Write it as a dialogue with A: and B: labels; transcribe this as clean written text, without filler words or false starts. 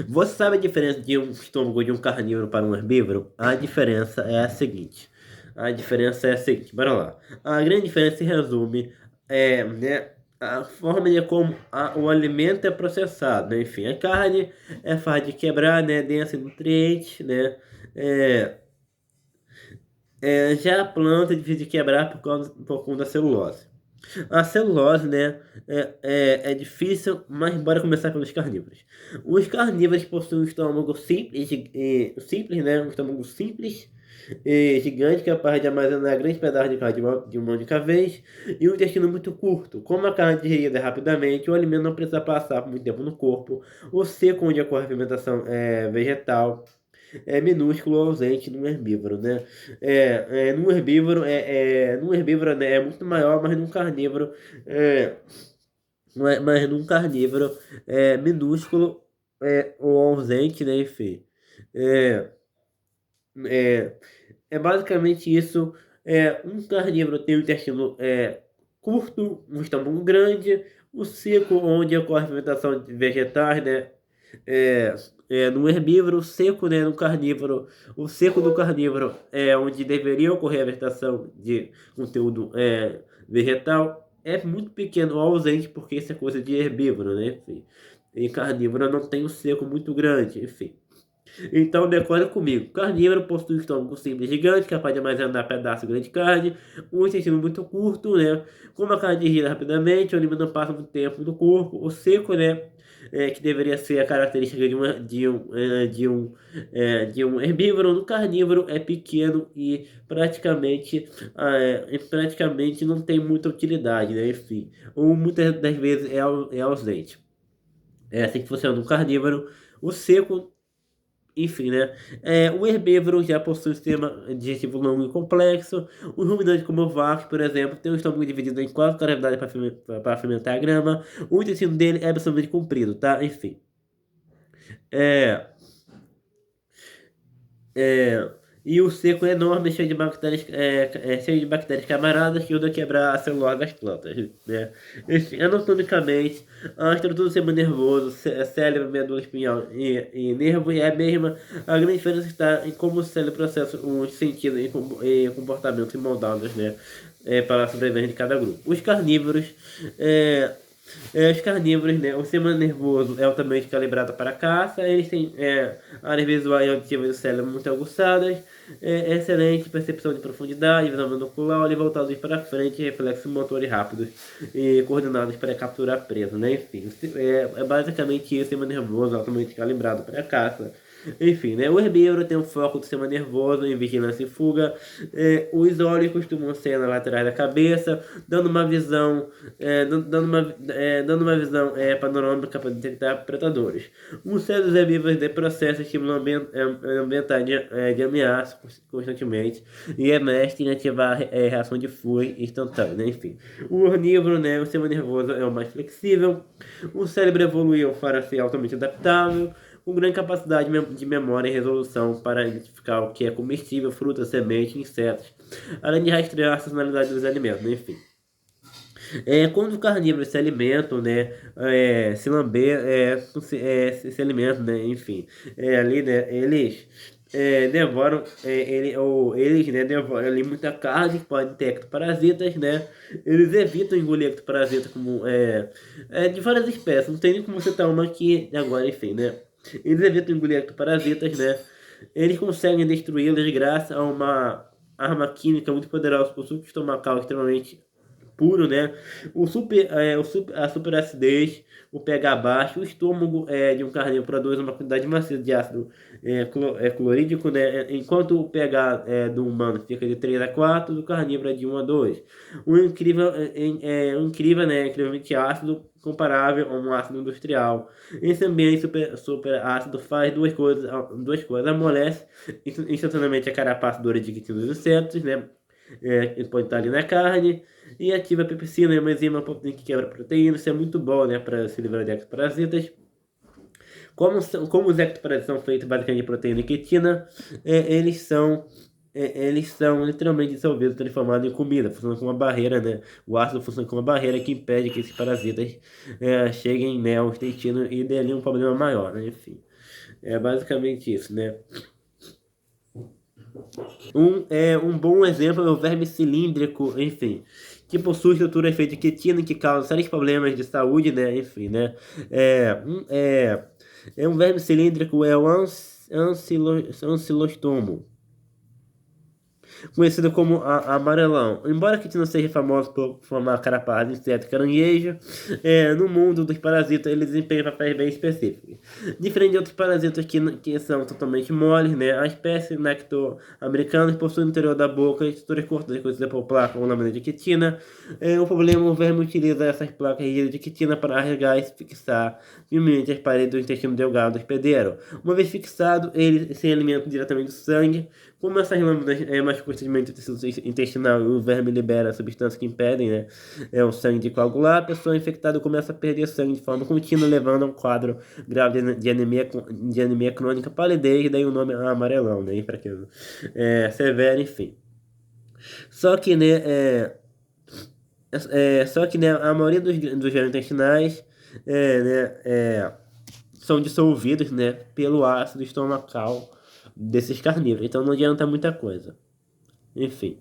A: Você sabe a diferença de um estômago de um carnívoro para um herbívoro? A diferença é a seguinte. A diferença é a seguinte, bora lá. A grande diferença se resume né, a forma de como o alimento é processado, né? Enfim, a carne é fácil de quebrar, né? Densa em nutrientes, né? É, já a planta é difícil de quebrar por conta da celulose. A celulose, né, é difícil, mas bora começar pelos carnívoros. Os carnívoros possuem um estômago simples, simples, né, um estômago simples e gigante, capaz de armazenar grandes pedaços de carne de uma única vez, e um intestino muito curto. Como a carne é digerida rapidamente, o alimento não precisa passar por muito tempo no corpo. O seco, onde ocorre a fermentação vegetal, é minúsculo ou ausente no herbívoro, né? No herbívoro, né, é muito maior, mas num carnívoro é, mas num carnívoro é minúsculo ou ausente, né? Enfim, é, é, é basicamente isso. Um carnívoro tem um intestino curto, um estômago grande, o seco onde ocorre a fermentação de vegetais, né? é, no herbívoro, seco, né, no carnívoro. O seco do carnívoro é onde deveria ocorrer a fermentação de conteúdo vegetal. É muito pequeno ou ausente, porque isso é coisa de herbívoro, né? Enfim. E carnívoro não tem o seco muito grande, enfim. Então decora comigo. Carnívoro possui um estômago simples gigante, capaz de armazenar pedaços grandes de carne, um intestino muito curto, né? Como a carne digere rapidamente, o alimento não passa muito tempo no corpo. O seco, né? Que deveria ser a característica de um herbívoro. No carnívoro é pequeno e praticamente não tem muita utilidade, né? Enfim, ou muitas das vezes é ausente. É assim que funciona no carnívoro. O seco, enfim, né? O herbívoro já possui um sistema digestivo longo e complexo. O ruminante, como o vaca, por exemplo, tem um estômago dividido em quatro cavidades para fermentar a grama. O intestino dele é absolutamente comprido, tá? Enfim. É, é, e o seco é enorme, cheio de bactérias camaradas que ajudam a quebrar a celulose das plantas, né? Enfim, anatomicamente, a estrutura do sistema nervoso, cérebro, medula espinhal e nervo é a mesma. A grande diferença está em como o cérebro processa os sentidos e comportamentos moldados, né? Para a sobrevivência de cada grupo. Os carnívoros, né? O sistema nervoso é altamente calibrado para a caça. Eles têm áreas visuais e auditivas do cérebro muito aguçadas. Excelente percepção de profundidade, visão binocular, olhos voltados para frente, reflexos motores rápidos e coordenados para capturar presa, né? Enfim, é basicamente isso, o sistema nervoso altamente calibrado para a caça. Enfim, né? O herbívoro tem um foco do sistema nervoso em vigilância e fuga. Os olhos costumam ser na lateral da cabeça, dando uma visão, panorâmica para detectar predadores. Um cérebro dos herbívoros de processo estimula ambiental de ameaça constantemente e é mestre em ativar reação de fuga instantânea, né? Enfim. O onívoro, né? O sistema nervoso é o mais flexível. O cérebro evoluiu para ser altamente adaptável, com grande capacidade de memória e resolução para identificar o que é comestível, frutas, sementes, insetos, além de rastrear a sazonalidade dos alimentos, né? Enfim. Quando os carnívoros se alimentam, né, se lamber, se alimentam, né, enfim, ali, né, eles devoram, eles, né, devoram ali muita carne que pode ter ectoparasitas, né, eles evitam engolir ectoparasitas como, de várias espécies, não tem nem como citar uma aqui agora, enfim, né, eles evitam engolir ectoparasitas, né, eles conseguem destruí-los graças a uma arma química muito poderosa, o suco estomacal extremamente puro, né? A superacidez, o pH baixo, o estômago de um carnívoro produz uma quantidade maciça de ácido clorídrico, né? Enquanto o pH do humano fica de 3 a 4, do carnívoro é de 1 a 2. Né? Incrivelmente ácido, comparável a um ácido industrial. Esse ambiente super ácido faz duas coisas. Amolece instantaneamente a carapaça dura de dos insetos, né? Ele pode estar ali na carne e ativa a pepsina, é uma enzima que quebra proteína. Isso é muito bom, né, para se livrar de ectoparasitas. Como os ectoparasitas são feitos basicamente de proteína e quitina, eles são eles são literalmente dissolvidos, transformados em comida, funcionam como uma barreira, né? O ácido funciona como uma barreira que impede que esses parasitas cheguem, né, ao intestino e dê ali um problema maior, né? Enfim, é basicamente isso, né? Um bom exemplo é o verme cilíndrico, enfim, que possui estrutura feita de quitina que causa sérios problemas de saúde, né? Enfim, né? É, um, é, é um verme cilíndrico, é o ancilostomo, conhecido como amarelão. Embora a quitina seja famosa por formar carrapato, inseto e caranguejo, no mundo dos parasitas ele desempenha papéis bem específicos. Diferente de outros parasitas que são totalmente moles, né, a espécie Necto-americanus possui no interior da boca estruturas curtas conhecidas por placa ou lâmina de quitina. O problema é o verme utiliza essas placas rígidas de quitina para rasgar e fixar firmemente as paredes do intestino delgado do hospedeiro. Uma vez fixado, ele se alimenta diretamente do sangue. Como essas lâminas mais constantemente do tecido intestinal, o verme libera substâncias que impedem, né, o sangue de coagular, a pessoa infectada começa a perder sangue de forma contínua, levando a um quadro grave de anemia crônica, palidez, daí o nome é amarelão, né, enfraquecimento severo, enfim. Só que, né, a maioria dos gelos intestinais são dissolvidos, né, pelo ácido estomacal desses carnívoros, então não adianta muita coisa. Enfim.